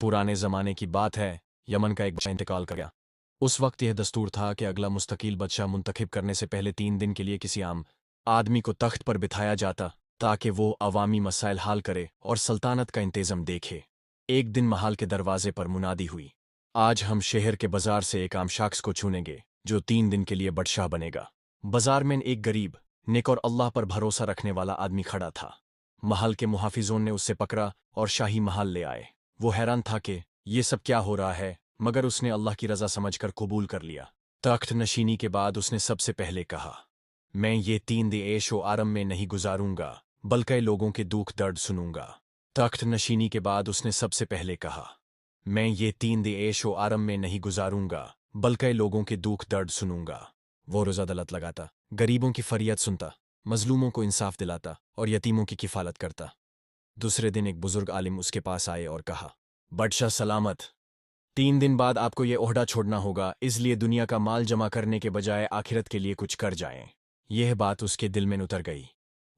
पुराने ज़माने की बात है, यमन का एक बादशाह इंतकाल कर गया। उस वक्त यह दस्तूर था कि अगला मुस्तकिल बादशाह मुंतखब करने से पहले 3 दिन के लिए किसी आम आदमी को तख्त पर बिठाया जाता ताकि वो अवामी मसाइल हल करे और सल्तनत का इंतज़ाम देखे। एक दिन महल के दरवाजे पर मुनादी हुई, आज हम शहर के बाजार से एक आम शख्स को चुनेंगे जो 3 दिन के लिए बादशाह बनेगा। बाजार में एक गरीब, नेक और अल्लाह पर भरोसा रखने वाला आदमी खड़ा था। महल के मुहाफिजों ने उससे पकड़ा और शाही महल ले आए। वो हैरान था कि ये सब क्या हो रहा है, मगर उसने अल्लाह की रज़ा समझकर कबूल कर लिया। तख्त नशीनी के बाद उसने सबसे पहले कहा, मैं ये 3 दिन ऐशो आराम में नहीं गुजारूंगा, बल्कि लोगों के दुख दर्द सुनूंगा। तख्त नशीनी के बाद उसने सबसे पहले कहा, मैं ये 3 दिन ऐशो आराम में नहीं गुजारूंगा, बल्कि लोगों के दुख दर्द सुनूंगा। वो रोज़ा अदालत लगाता, गरीबों की फरियाद सुनता, मजलूमों को इंसाफ दिलाता और यतीमों की किफ़ालत करता। दूसरे दिन एक बुजुर्ग आलिम उसके पास आए और कहा, बादशाह सलामत, 3 दिन बाद आपको ये ओहदा छोड़ना होगा, इसलिए दुनिया का माल जमा करने के बजाय आखिरत के लिए कुछ कर जाएं। यह बात उसके दिल में उतर गई।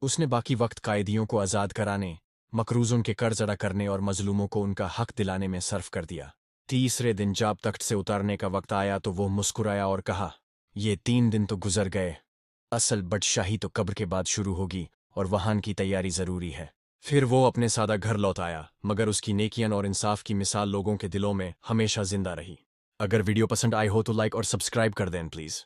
उसने बाकी वक्त कायदियों को आज़ाद कराने, मकरूज़ों के कर्ज अदा करने और मजलूमों को उनका हक दिलाने में सर्फ कर दिया। तीसरे दिन जब तख्त से उतारने का वक्त आया तो वो मुस्कुराया और कहा, ये 3 दिन तो गुजर गए, असल बादशाही तो कब्र के बाद शुरू होगी और वहां की तैयारी ज़रूरी है। फिर वो अपने सादा घर लौट आया, मगर उसकी नेकियन और इंसाफ की मिसाल लोगों के दिलों में हमेशा जिंदा रही। अगर वीडियो पसंद आई हो तो लाइक और सब्सक्राइब कर दें प्लीज़।